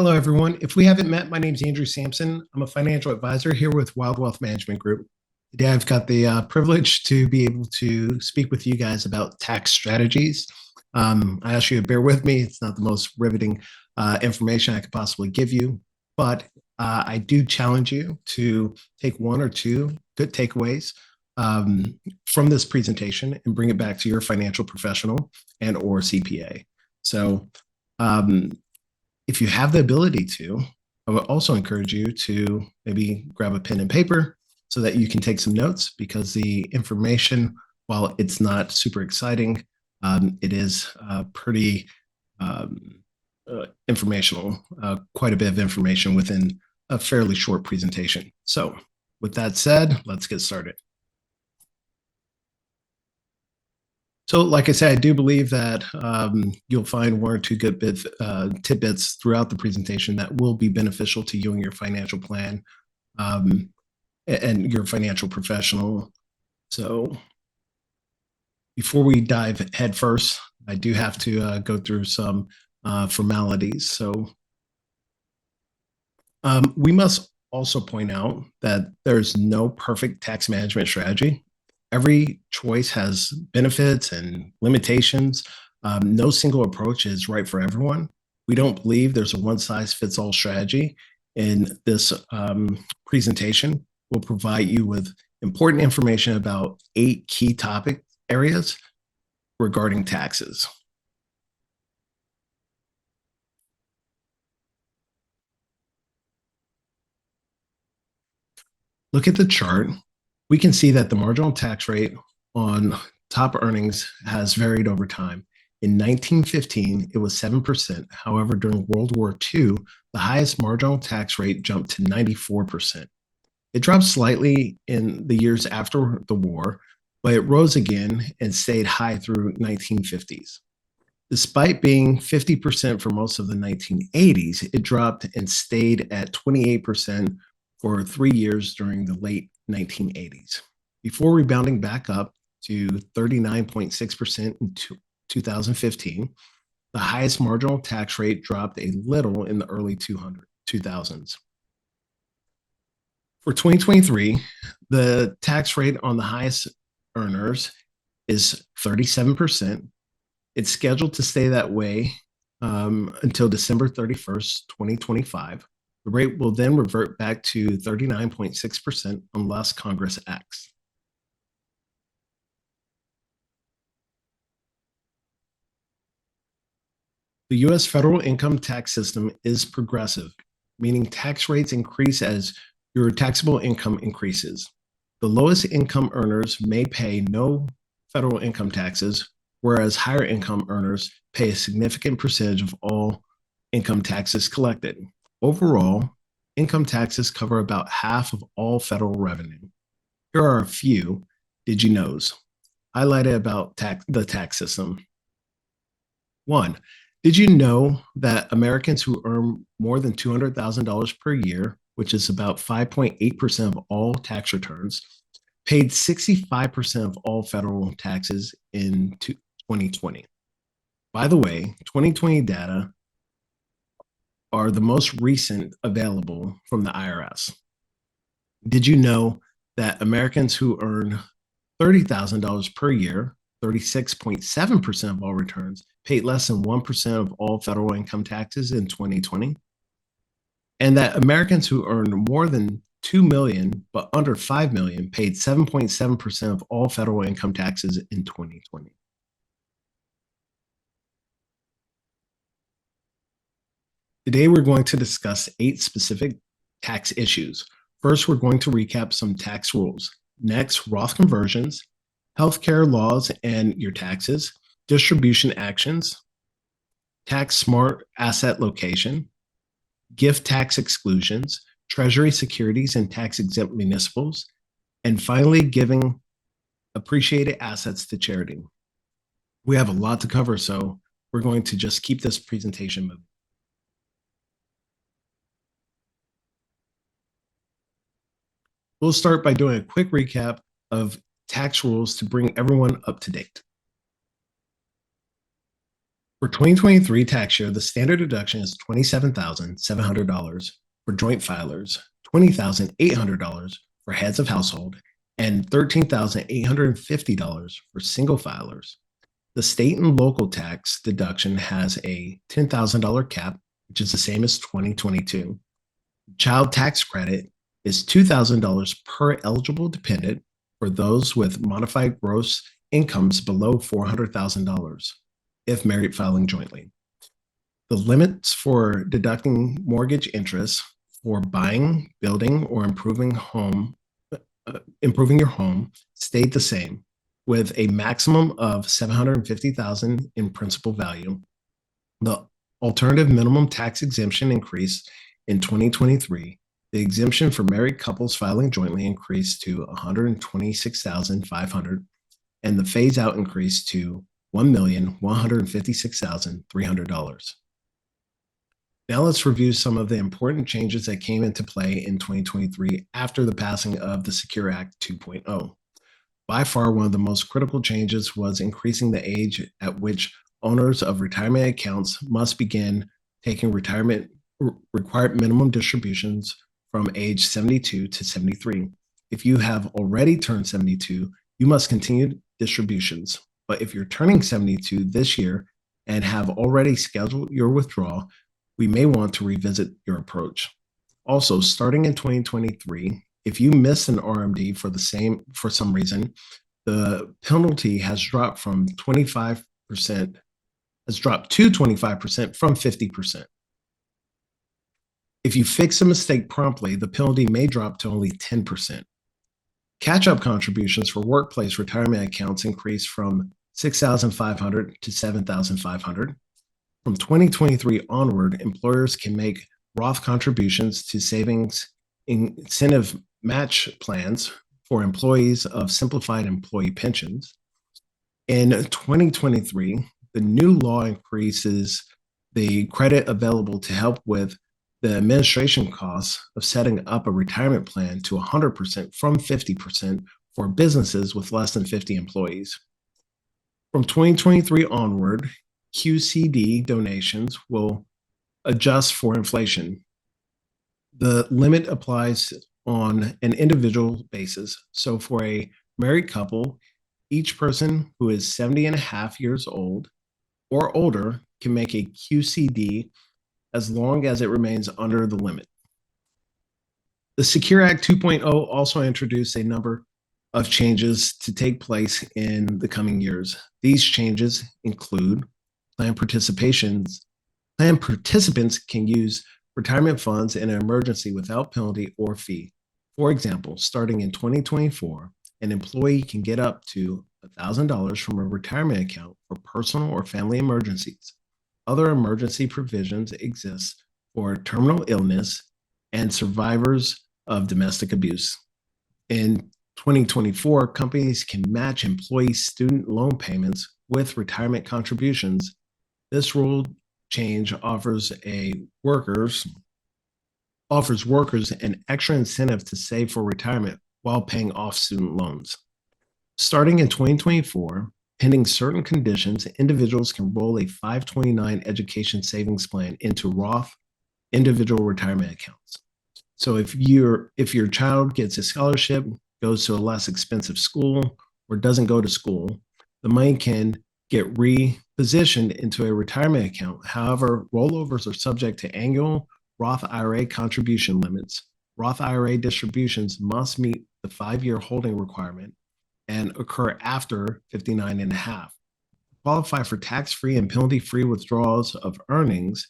Hello, everyone. If we haven't met, my name is Andrew Sampson. I'm a financial advisor here with Wilde Wealth Management Group. Today, I've got the privilege to be able to speak with you guys about tax strategies. I ask you to bear with me. It's not the most riveting information I could possibly give you, but I do challenge you to take one or two good takeaways from this presentation and bring it back to your financial professional and or CPA. So if you have the ability to, I would also encourage you to maybe grab a pen and paper so that you can take some notes, because the information, while it's not super exciting, it is pretty informational, quite a bit of information within a fairly short presentation. So with that said, let's get started. So like I said, I do believe that you'll find one or two good tidbits throughout the presentation that will be beneficial to you and your financial plan and your financial professional. So before we dive head first, I do have to go through some formalities. So we must also point out that there's no perfect tax management strategy. Every choice has benefits and limitations. No single approach is right for everyone. We don't believe there's a one-size-fits-all strategy. In this presentation, we'll provide you with important information about 8 key topic areas regarding taxes. Look at the chart. We can see that the marginal tax rate on top earnings has varied over time. In 1915, it was 7%. However, during World War II, the highest marginal tax rate jumped to 94%. It dropped slightly in the years after the war, but it rose again and stayed high through 1950s. Despite being 50% for most of the 1980s, it dropped and stayed at 28% for 3 years during the late 1980s, before rebounding back up to 39.6% in 2015. The highest marginal tax rate dropped a little in the early 2000s. For 2023, the tax rate on the highest earners is 37%. It's scheduled to stay that way until December 31st, 2025. The rate will then revert back to 39.6% unless Congress acts. The U.S. federal income tax system is progressive, meaning tax rates increase as your taxable income increases. The lowest income earners may pay no federal income taxes, whereas higher income earners pay a significant percentage of all income taxes collected. Overall, income taxes cover about half of all federal revenue. Here are a few did you knows highlighted about the tax system. 1, did you know that Americans who earn more than $200,000 per year, which is about 5.8% of all tax returns, paid 65% of all federal taxes in 2020? By the way, 2020 data are the most recent available from the IRS. Did you know that Americans who earn $30,000 per year, 36.7% of all returns, paid less than 1% of all federal income taxes in 2020? And that Americans who earn more than $2 million but under $5 million paid 7.7% of all federal income taxes in 2020. Today, we're going to discuss 8 specific tax issues. First, we're going to recap some tax rules. Next, Roth conversions, healthcare laws and your taxes, distribution actions, tax smart asset location, gift tax exclusions, treasury securities and tax exempt municipals, and finally, giving appreciated assets to charity. We have a lot to cover, so we're going to just keep this presentation moving. We'll start by doing a quick recap of tax rules to bring everyone up to date. For 2023 tax year, the standard deduction is $27,700 for joint filers, $20,800 for heads of household, and $13,850 for single filers. The state and local tax deduction has a $10,000 cap, which is the same as 2022. Child tax credit is $2,000 per eligible dependent for those with modified gross incomes below $400,000 if married filing jointly. The limits for deducting mortgage interest for buying, building, or improving your home stayed the same, with a maximum of $750,000 in principal value. The alternative minimum tax exemption increased in 2023. The exemption for married couples filing jointly increased to $126,500, and the phase-out increased to $1,156,300. Now let's review some of the important changes that came into play in 2023 after the passing of the Secure Act 2.0. By far, one of the most critical changes was increasing the age at which owners of retirement accounts must begin taking retirement required minimum distributions from age 72 to 73. If you have already turned 72, you must continue distributions. But if you're turning 72 this year and have already scheduled your withdrawal, we may want to revisit your approach. Also, starting in 2023, if you miss an RMD for some reason, the penalty has dropped to 25% from 50%. If you fix a mistake promptly, the penalty may drop to only 10%. Catch-up contributions for workplace retirement accounts increased from $6,500 to $7,500. From 2023 onward, employers can make Roth contributions to savings incentive match plans for employees of simplified employee pensions. In 2023, the new law increases the credit available to help with the administration costs of setting up a retirement plan to 100% from 50% for businesses with less than 50 employees. From 2023 onward, QCD donations will adjust for inflation. The limit applies on an individual basis. So for a married couple, each person who is 70 and a half years old or older can make a QCD as long as it remains under the limit. The Secure Act 2.0 also introduced a number of changes to take place in the coming years. These changes include plan participants can use retirement funds in an emergency without penalty or fee. For example, starting in 2024, an employee can get up to $1,000 from a retirement account for personal or family emergencies. Other emergency provisions exist for terminal illness and survivors of domestic abuse. In 2024, companies can match employee student loan payments with retirement contributions. This rule change offers workers an extra incentive to save for retirement while paying off student loans. Starting in 2024, pending certain conditions, individuals can roll a 529 education savings plan into Roth individual retirement accounts. So if your child gets a scholarship, goes to a less expensive school, or doesn't go to school, the money can get repositioned into a retirement account. However, rollovers are subject to annual Roth IRA contribution limits. Roth IRA distributions must meet the 5-year holding requirement and occur after 59 and a half. To qualify for tax-free and penalty-free withdrawals of earnings,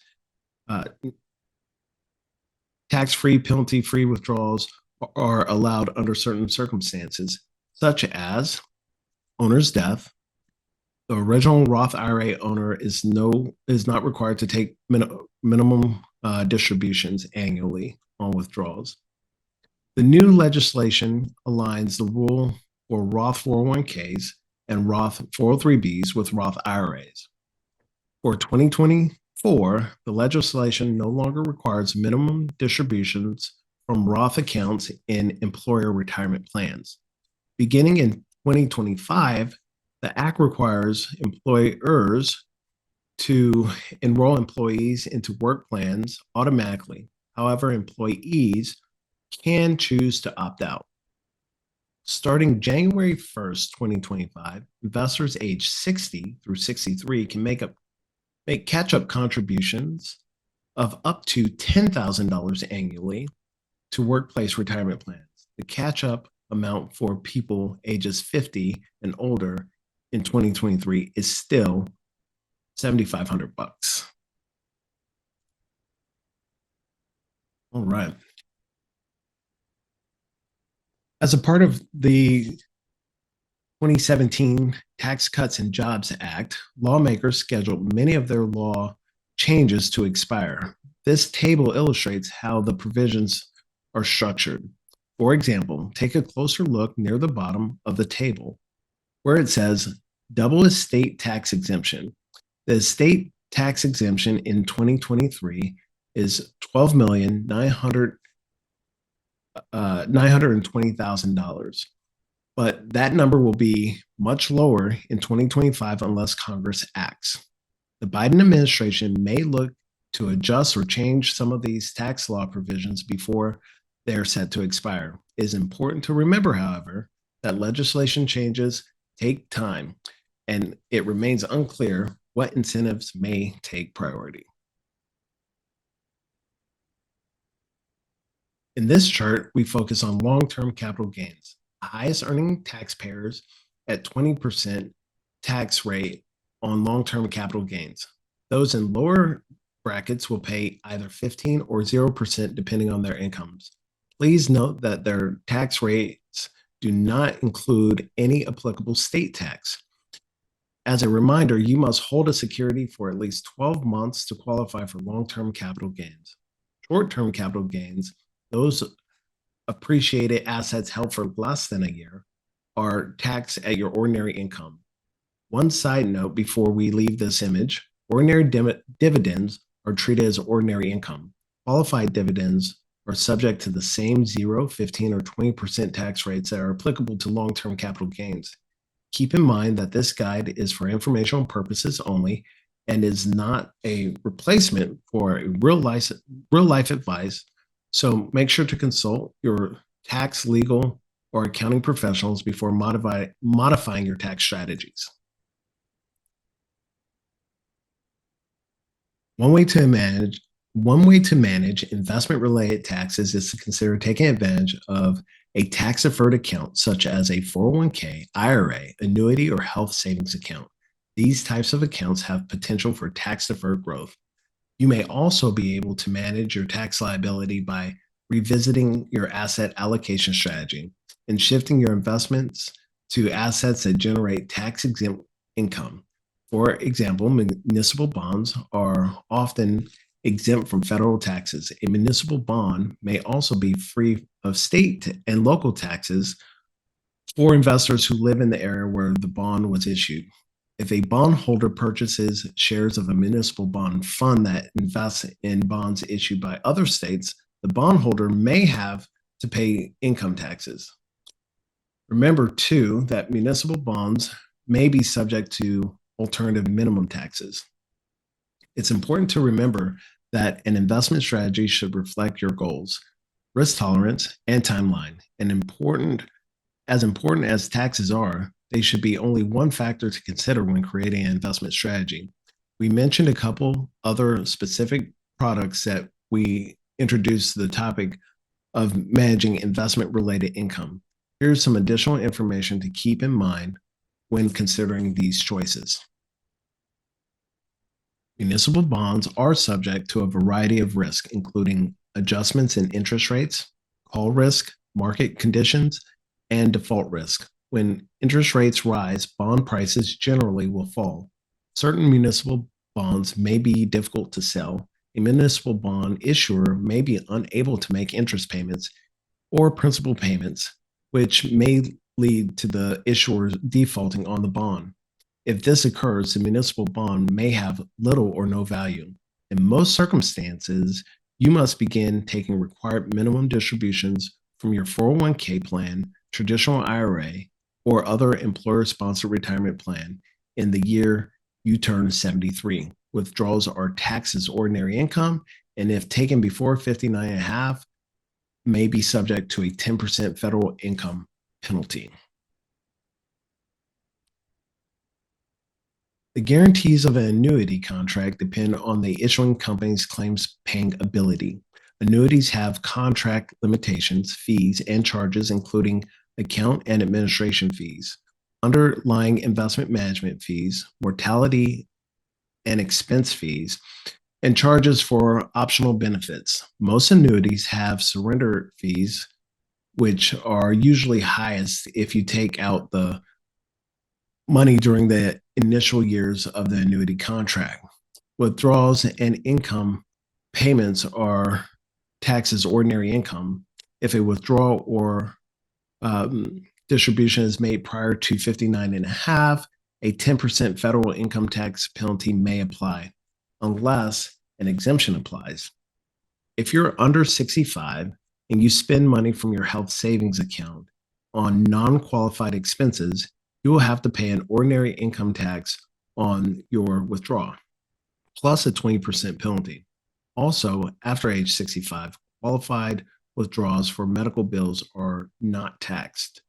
tax-free, penalty-free withdrawals are allowed under certain circumstances, such as owner's death. The original Roth IRA owner is not required to take minimum distributions annually on withdrawals. The new legislation aligns the rule for Roth 401ks and Roth 403bs with Roth IRAs. For 2024, the legislation no longer requires minimum distributions from Roth accounts in employer retirement plans. Beginning in 2025, the Act requires employers to enroll employees into work plans automatically. However, employees can choose to opt out. Starting January 1st, 2025, investors age 60 through 63 can make catch-up contributions of up to $10,000 annually to workplace retirement plans. The catch-up amount for people ages 50 and older in 2023 is still $7,500. All right. As a part of the 2017 Tax Cuts and Jobs Act, lawmakers scheduled many of their law changes to expire. This table illustrates how the provisions are structured. For example, take a closer look near the bottom of the table where it says double estate tax exemption. The estate tax exemption in 2023 is $920,000. But that number will be much lower in 2025 unless Congress acts. The Biden administration may look to adjust or change some of these tax law provisions before they are set to expire. It is important to remember, however, that legislation changes take time, and it remains unclear what incentives may take priority. In this chart, we focus on long-term capital gains. Highest earning taxpayers at 20% tax rate on long-term capital gains. Those in lower brackets will pay either 15 or 0% depending on their incomes. Please note that their tax rates do not include any applicable state tax. As a reminder, you must hold a security for at least 12 months to qualify for long-term capital gains. Short-term capital gains, those appreciated assets held for less than a year, are taxed at your ordinary income. One side note before we leave this image, ordinary dividends are treated as ordinary income. Qualified dividends are subject to the same 0, 15, or 20% tax rates that are applicable to long-term capital gains. Keep in mind that this guide is for informational purposes only and is not a replacement for a real life advice. So make sure to consult your tax, legal, or accounting professionals before modifying your tax strategies. One way to manage investment-related taxes is to consider taking advantage of a tax-deferred account, such as a 401k, IRA, annuity, or health savings account. These types of accounts have potential for tax-deferred growth. You may also be able to manage your tax liability by revisiting your asset allocation strategy and shifting your investments to assets that generate tax-exempt income. For example, municipal bonds are often exempt from federal taxes. A municipal bond may also be free of state and local taxes for investors who live in the area where the bond was issued. If a bondholder purchases shares of a municipal bond fund that invests in bonds issued by other states, the bondholder may have to pay income taxes. Remember, too, that municipal bonds may be subject to alternative minimum taxes. It's important to remember that an investment strategy should reflect your goals, risk tolerance, and timeline. And as important as taxes are, they should be only one factor to consider when creating an investment strategy. We mentioned a couple other specific products that we introduced to the topic of managing investment-related income. Here's some additional information to keep in mind when considering these choices. Municipal bonds are subject to a variety of risks, including adjustments in interest rates, call risk, market conditions, and default risk. When interest rates rise, bond prices generally will fall. Certain municipal bonds may be difficult to sell. A municipal bond issuer may be unable to make interest payments or principal payments, which may lead to the issuer defaulting on the bond. If this occurs, the municipal bond may have little or no value. In most circumstances, you must begin taking required minimum distributions from your 401k plan, traditional IRA, or other employer-sponsored retirement plan in the year you turn 73. withdrawals are taxed as ordinary income, and if taken before 59 and a half, may be subject to a 10% federal income penalty. The guarantees of an annuity contract depend on the issuing company's claims paying ability. Annuities have contract limitations, fees, and charges, including account and administration fees, underlying investment management fees, mortality and expense fees, and charges for optional benefits. Most annuities have surrender fees, which are usually highest if you take out the money during the initial years of the annuity contract. Withdrawals and income payments are taxed as ordinary income. If a withdrawal or distribution is made prior to 59 and a half, a 10% federal income tax penalty may apply unless an exemption applies. If you're under 65 and you spend money from your health savings account on non-qualified expenses, you will have to pay an ordinary income tax on your withdrawal, plus a 20% penalty. Also, after age 65, qualified withdrawals for medical bills are not taxed,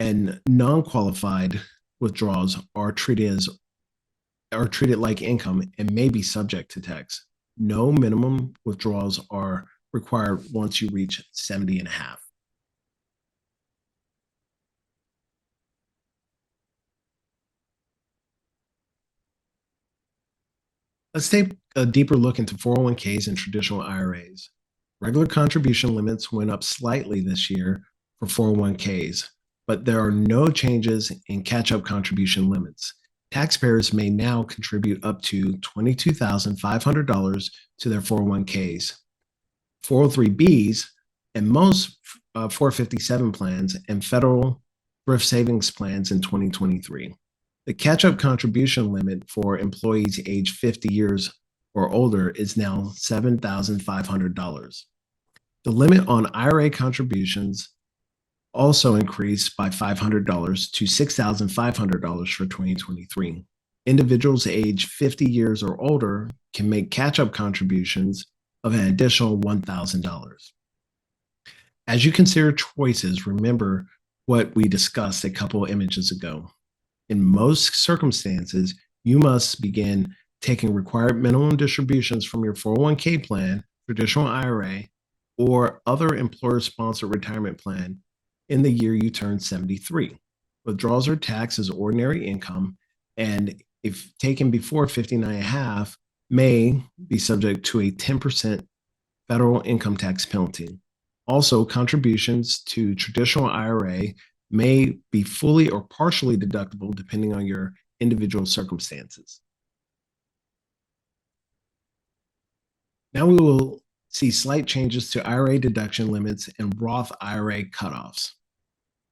and non-qualified withdrawals are treated like income and may be subject to tax. No minimum withdrawals are required once you reach 70 and a half. Let's take a deeper look into 401ks and traditional IRAs. Regular contribution limits went up slightly this year for 401ks, but there are no changes in catch-up contribution limits. Taxpayers may now contribute up to $22,500 to their 401ks. 403bs and most 457 plans and federal thrift savings plans in 2023. The catch-up contribution limit for employees age 50 years or older is now $7,500. The limit on IRA contributions also increased by $500 to $6,500 for 2023. Individuals age 50 years or older can make catch-up contributions of an additional $1,000. As you consider choices, remember what we discussed a couple images ago. In most circumstances, you must begin taking required minimum distributions from your 401k plan, traditional IRA, or other employer-sponsored retirement plan in the year you turn 73. Withdrawals are taxed as ordinary income, and if taken before 59 and a half, may be subject to a 10% federal income tax penalty. Also, contributions to traditional IRA may be fully or partially deductible depending on your individual circumstances. Now we will see slight changes to IRA deduction limits and Roth IRA cutoffs.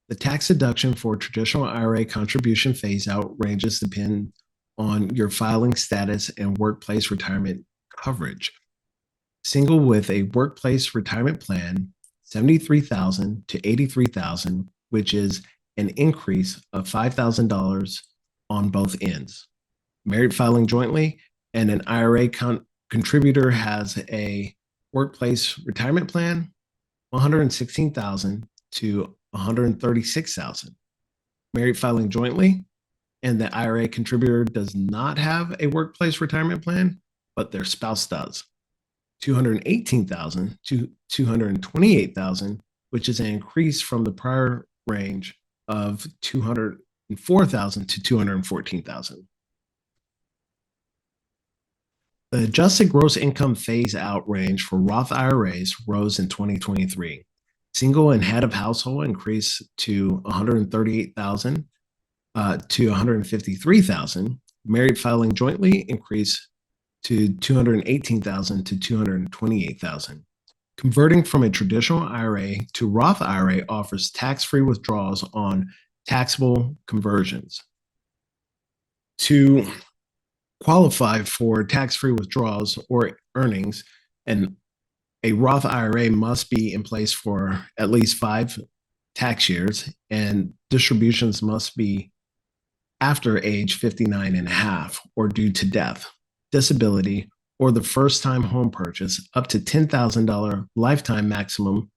The tax deduction for traditional IRA contribution phase-out ranges depend on your filing status and workplace retirement coverage. Single with a workplace retirement plan, $73,000 to $83,000, which is an increase of $5,000 on both ends. Married filing jointly and an IRA contributor has a workplace retirement plan, $116,000 to $136,000. Married filing jointly and the IRA contributor does not have a workplace retirement plan, but their spouse does, $218,000 to $228,000, which is an increase from the prior range of $204,000 to $214,000. The adjusted gross income phase-out range for Roth IRAs rose in 2023. Single and head of household increased to $138,000 to $153,000. Married filing jointly increased to $218,000 to $228,000. Converting from a traditional IRA to Roth IRA offers tax-free withdrawals on taxable conversions. To qualify for tax-free withdrawals or earnings, and a Roth IRA must be in place for at least 5 tax years, and distributions must be after age 59 and a half or due to death. disability, or the first-time home purchase up to $10,000 lifetime maximum.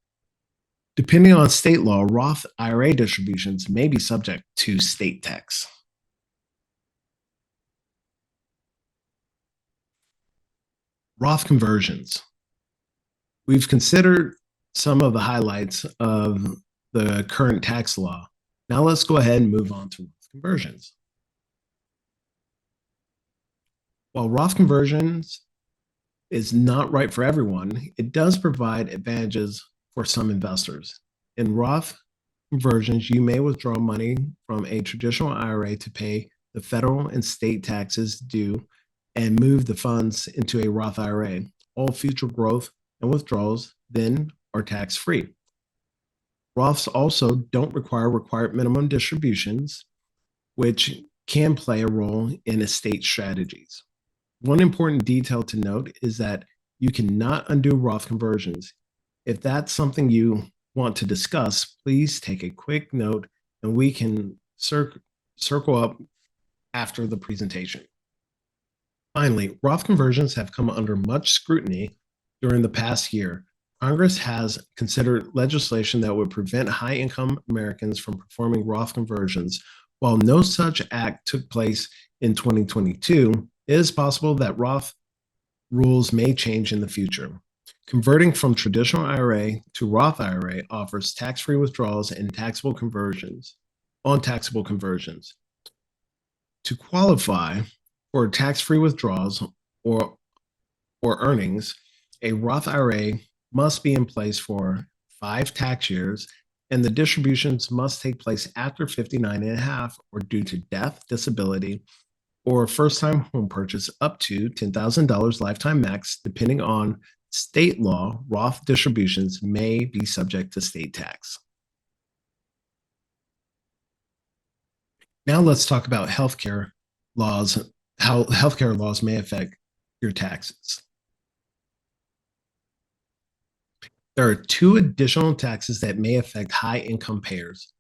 Depending on state law, Roth IRA distributions may be subject to state tax. Roth conversions. We've considered some of the highlights of the current tax law. Now let's go ahead and move on to Roth conversions. While Roth conversions is not right for everyone, it does provide advantages for some investors. In Roth conversions, you may withdraw money from a traditional IRA to pay the federal and state taxes due and move the funds into a Roth IRA. All future growth and withdrawals then are tax-free. Roths also don't require minimum distributions, which can play a role in estate strategies. One important detail to note is that you cannot undo Roth conversions. If that's something you want to discuss, please take a quick note and we can circle up after the presentation. Finally, Roth conversions have come under much scrutiny during the past year. Congress has considered legislation that would prevent high-income Americans from performing Roth conversions. While no such act took place in 2022, it is possible that Roth rules may change in the future. Converting from traditional IRA to Roth IRA offers tax-free withdrawals and taxable conversions. To qualify for tax-free withdrawals or earnings, a Roth IRA must be in place for 5 tax years, and the distributions must take place after 59 and a half or due to death, disability, or first-time home purchase up to $10,000 lifetime max. Depending on state law, Roth distributions may be subject to state tax. Now let's talk about healthcare laws, how healthcare laws may affect your taxes. There are 2 additional taxes that may affect high-income payers: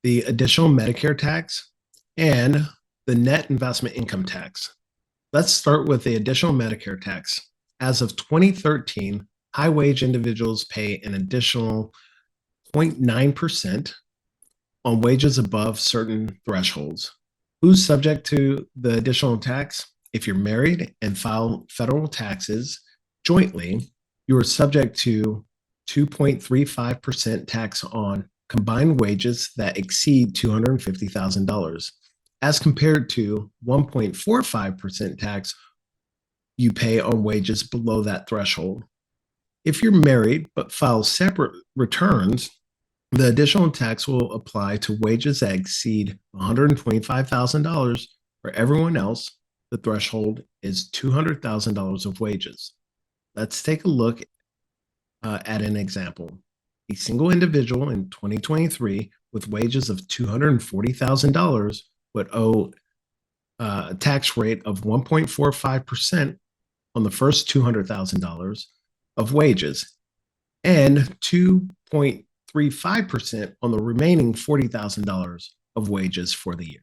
the additional Medicare tax and the net investment income tax. Let's start with the additional Medicare tax. As of 2013, high-wage individuals pay an additional 0.9% on wages above certain thresholds. Who's subject to the additional tax? If you're married and file federal taxes jointly, you are subject to 2.35% tax on combined wages that exceed $250,000, as compared to 1.45% tax you pay on wages below that threshold. If you're married but file separate returns, the additional tax will apply to wages that exceed $125,000. For everyone else, the threshold is $200,000 of wages. Let's take a look at an example. A single individual in 2023 with wages of $240,000 would owe a tax rate of 1.45% on the first $200,000 of wages and 2.35% on the remaining $40,000 of wages for the year.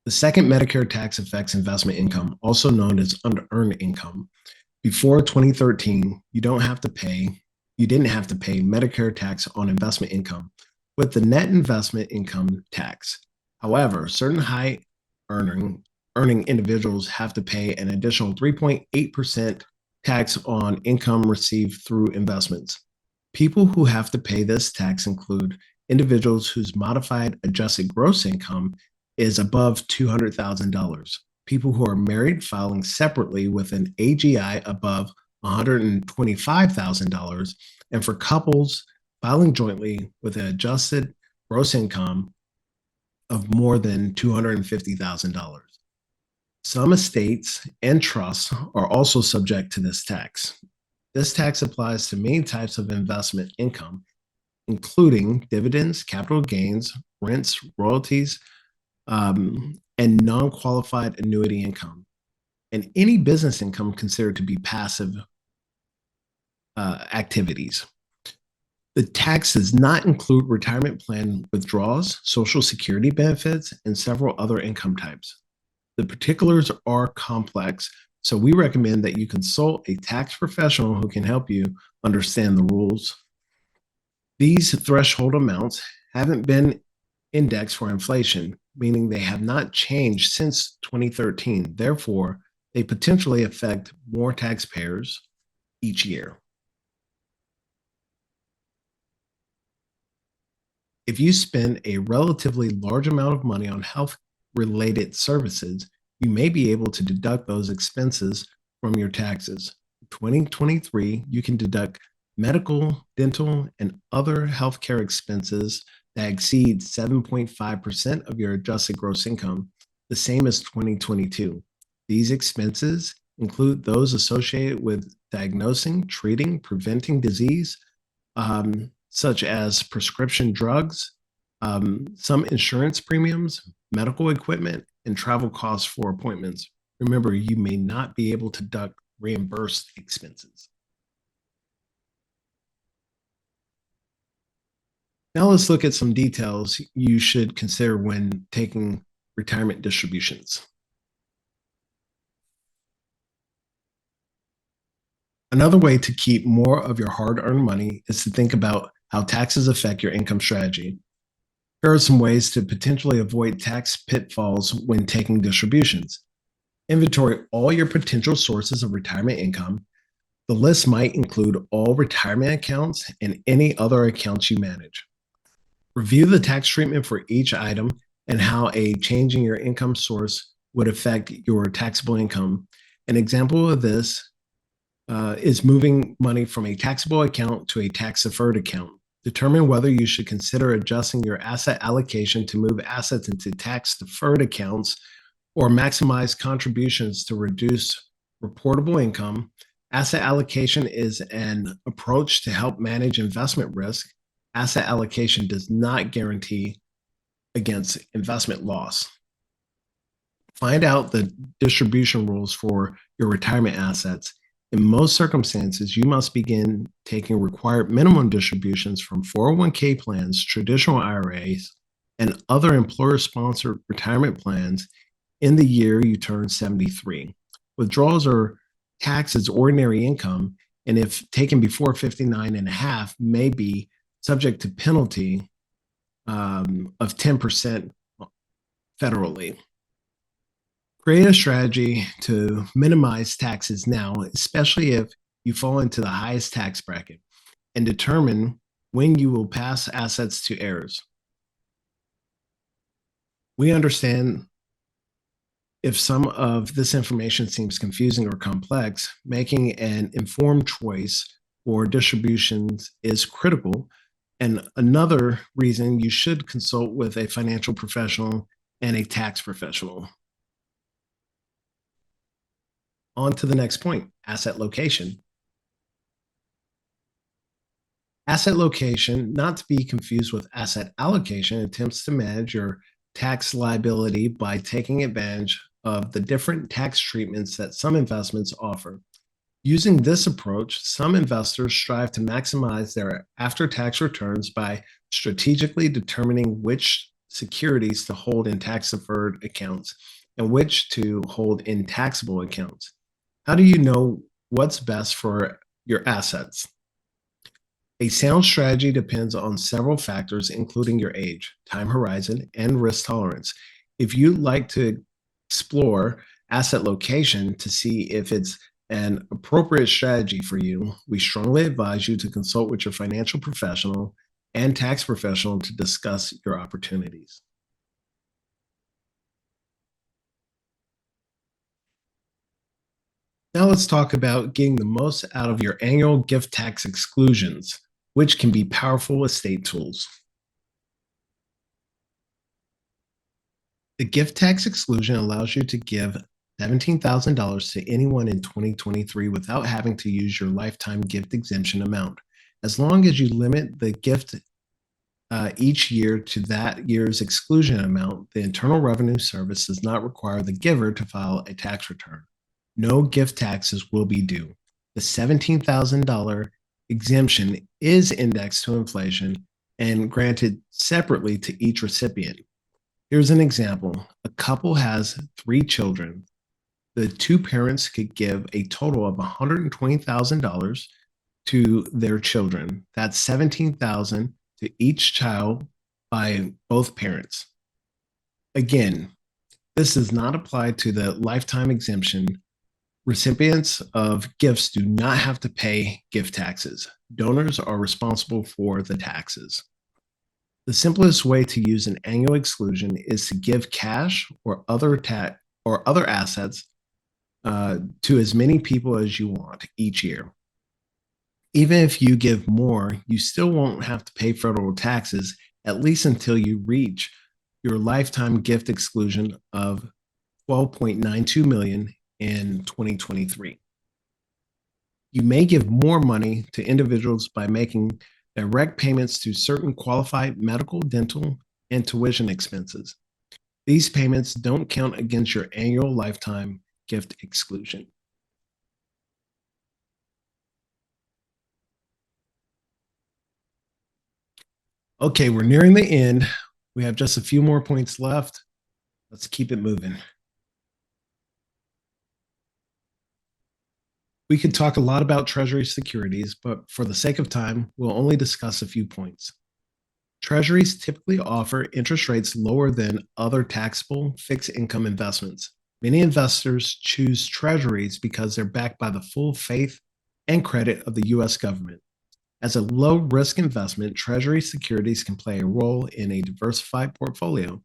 The second Medicare tax affects investment income, also known as unearned income. Before 2013, you didn't have to pay Medicare tax on investment income with the net investment income tax. However, certain high earning individuals have to pay an additional 3.8% tax on income received through investments. People who have to pay this tax include individuals whose modified adjusted gross income is above $200,000. People who are married filing separately with an AGI above $125,000, and for couples filing jointly with an adjusted gross income of more than $250,000. Some estates and trusts are also subject to this tax. This tax applies to many types of investment income, including dividends, capital gains, rents, royalties, and non-qualified annuity income, and any business income considered to be passive activities. The tax does not include retirement plan withdrawals, Social Security benefits, and several other income types. The particulars are complex, so we recommend that you consult a tax professional who can help you understand the rules. These threshold amounts haven't been indexed for inflation, meaning they have not changed since 2013. Therefore, they potentially affect more taxpayers each year. If you spend a relatively large amount of money on health-related services, you may be able to deduct those expenses from your taxes. In 2023, you can deduct medical, dental, and other healthcare expenses that exceed 7.5% of your adjusted gross income, the same as 2022. These expenses include those associated with diagnosing, treating, preventing disease, such as prescription drugs, some insurance premiums, medical equipment, and travel costs for appointments. Remember, you may not be able to deduct reimbursed expenses. Now let's look at some details you should consider when taking retirement distributions. Another way to keep more of your hard-earned money is to think about how taxes affect your income strategy. Here are some ways to potentially avoid tax pitfalls when taking distributions. Inventory all your potential sources of retirement income. The list might include all retirement accounts and any other accounts you manage. Review the tax treatment for each item and how a change in your income source would affect your taxable income. An example of this is moving money from a taxable account to a tax-deferred account. Determine whether you should consider adjusting your asset allocation to move assets into tax-deferred accounts or maximize contributions to reduce reportable income. Asset allocation is an approach to help manage investment risk. Asset allocation does not guarantee against investment loss. Find out the distribution rules for your retirement assets. In most circumstances, you must begin taking required minimum distributions from 401k plans, traditional IRAs, and other employer-sponsored retirement plans in the year you turn 73. Withdrawals are taxed as ordinary income, and if taken before 59 and a half, may be subject to penalty of 10% federally. Create a strategy to minimize taxes now, especially if you fall into the highest tax bracket, and determine when you will pass assets to heirs. We understand if some of this information seems confusing or complex, making an informed choice for distributions is critical. And another reason you should consult with a financial professional and a tax professional. On to the next point, asset location. Asset location, not to be confused with asset allocation, attempts to manage your tax liability by taking advantage of the different tax treatments that some investments offer. Using this approach, some investors strive to maximize their after-tax returns by strategically determining which securities to hold in tax-deferred accounts and which to hold in taxable accounts. How do you know what's best for your assets? A sound strategy depends on several factors, including your age, time horizon, and risk tolerance. If you'd like to explore asset location to see if it's an appropriate strategy for you, we strongly advise you to consult with your financial professional and tax professional to discuss your opportunities. Now let's talk about getting the most out of your annual gift tax exclusions, which can be powerful estate tools. The gift tax exclusion allows you to give $17,000 to anyone in 2023 without having to use your lifetime gift exemption amount. As long as you limit the gift each year to that year's exclusion amount, the Internal Revenue Service does not require the giver to file a tax return. No gift taxes will be due. The $17,000 exemption is indexed to inflation and granted separately to each recipient. Here's an example. A couple has 3 children. The two parents could give a total of $120,000 to their children. That's $17,000 to each child by both parents. Again, this does not apply to the lifetime exemption. Recipients of gifts do not have to pay gift taxes. Donors are responsible for the taxes. The simplest way to use an annual exclusion is to give cash or other assets to as many people as you want each year. Even if you give more, you still won't have to pay federal taxes, at least until you reach your lifetime gift exclusion of $12.92 million in 2023. You may give more money to individuals by making direct payments to certain qualified medical, dental, and tuition expenses. These payments don't count against your annual lifetime gift exclusion. Okay, we're nearing the end. We have just a few more points left. Let's keep it moving. We could talk a lot about Treasury securities, but for the sake of time, we'll only discuss a few points. Treasuries typically offer interest rates lower than other taxable fixed income investments. Many investors choose Treasuries because they're backed by the full faith and credit of the U.S. government. As a low-risk investment, Treasury securities can play a role in a diversified portfolio.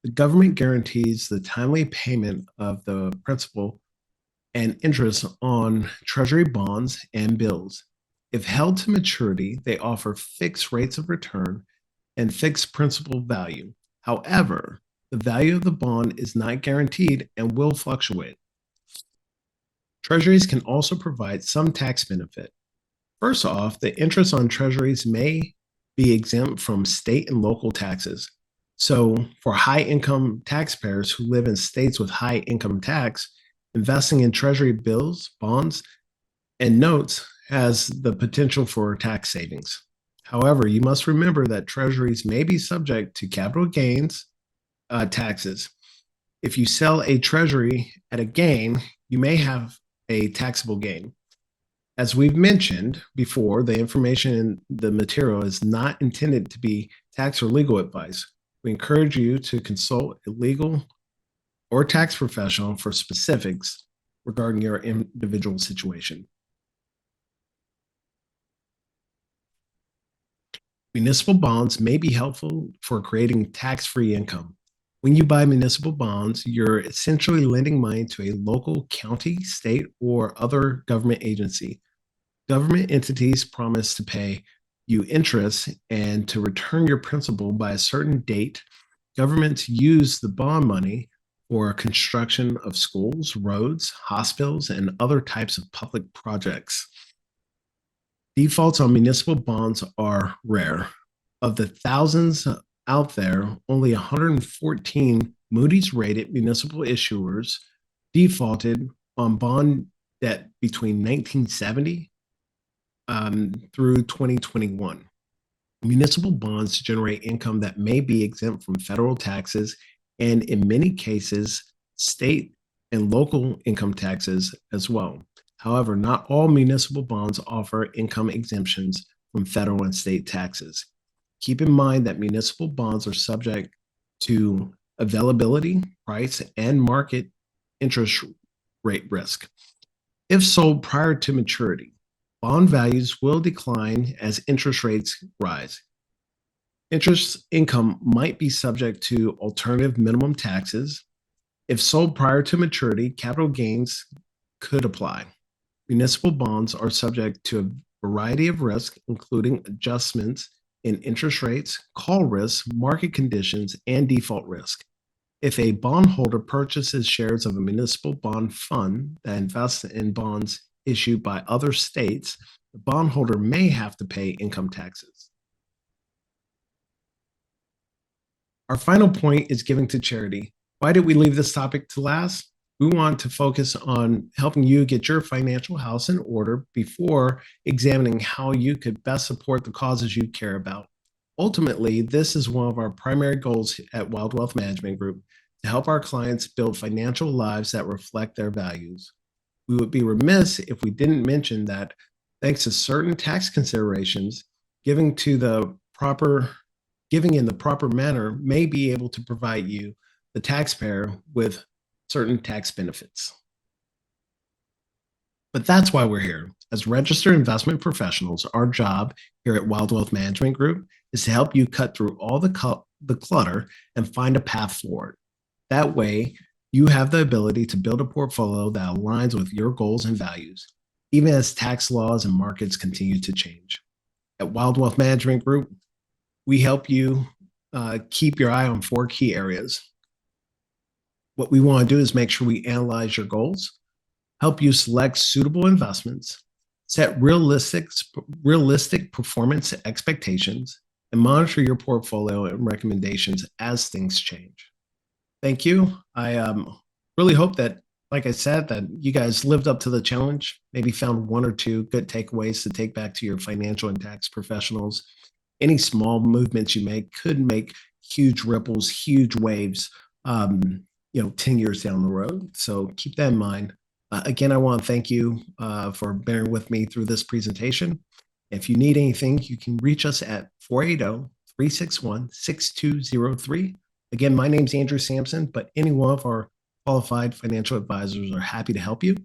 The government guarantees the timely payment of the principal and interest on Treasury bonds and bills. If held to maturity, they offer fixed rates of return and fixed principal value. However, the value of the bond is not guaranteed and will fluctuate. Treasuries can also provide some tax benefit. First off, the interest on Treasuries may be exempt from state and local taxes. So, for high income taxpayers who live in states with high income tax, investing in Treasury bills, bonds, and notes has the potential for tax savings. However, you must remember that Treasuries may be subject to capital gains taxes. If you sell a Treasury at a gain, you may have a taxable gain. As we've mentioned before, the information in the material is not intended to be tax or legal advice. We encourage you to consult a legal or tax professional for specifics regarding your individual situation. Municipal bonds may be helpful for creating tax-free income. When you buy municipal bonds, you're essentially lending money to a local county, state, or other government agency. Government entities promise to pay you interest and to return your principal by a certain date. Governments use the bond money for construction of schools, roads, hospitals, and other types of public projects. Defaults on municipal bonds are rare. Of the thousands out there, only 114 Moody's rated municipal issuers defaulted on bond debt between 1970 through 2021. Municipal bonds generate income that may be exempt from federal taxes and, in many cases, state and local income taxes as well. However, not all municipal bonds offer income exemptions from federal and state taxes. Keep in mind that municipal bonds are subject to availability, price, and market interest rate risk. If sold prior to maturity, bond values will decline as interest rates rise. Interest income might be subject to alternative minimum taxes. If sold prior to maturity, capital gains could apply. Municipal bonds are subject to a variety of risks, including adjustments in interest rates, call risk, market conditions, and default risk. If a bondholder purchases shares of a municipal bond fund that invests in bonds issued by other states, the bondholder may have to pay income taxes. Our final point is giving to charity. Why did we leave this topic to last? We want to focus on helping you get your financial house in order before examining how you could best support the causes you care about. Ultimately, this is one of our primary goals at Wilde Wealth Management Group, to help our clients build financial lives that reflect their values. We would be remiss if we didn't mention that thanks to certain tax considerations, giving to the proper giving in the proper manner may be able to provide you, the taxpayer, with certain tax benefits. But that's why we're here. As registered investment professionals, our job here at Wilde Wealth Management Group is to help you cut through all the clutter and find a path forward. That way, you have the ability to build a portfolio that aligns with your goals and values, even as tax laws and markets continue to change. At Wilde Wealth Management Group, we help you keep your eye on 4 key areas. What we want to do is make sure we analyze your goals, help you select suitable investments, set realistic performance expectations, and monitor your portfolio and recommendations as things change. Thank you. I really hope that, like I said, that you guys lived up to the challenge, maybe found 1 or 2 good takeaways to take back to your financial and tax professionals. Any small movements you make could make huge ripples, huge waves, 10 years down the road. So keep that in mind. Again, I want to thank you for bearing with me through this presentation. If you need anything, you can reach us at 480-361-6203. Again, my name's Andrew Sampson, but any one of our qualified financial advisors are happy to help you.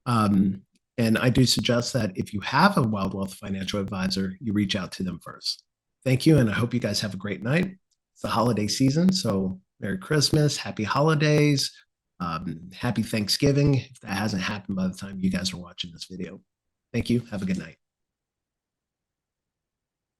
And I do suggest that if you have a Wilde Wealth financial advisor, you reach out to them first. Thank you, and I hope you guys have a great night. It's the holiday season, so Merry Christmas, Happy Holidays, Happy Thanksgiving, if that hasn't happened by the time you guys are watching this video. Thank you. Have a good night.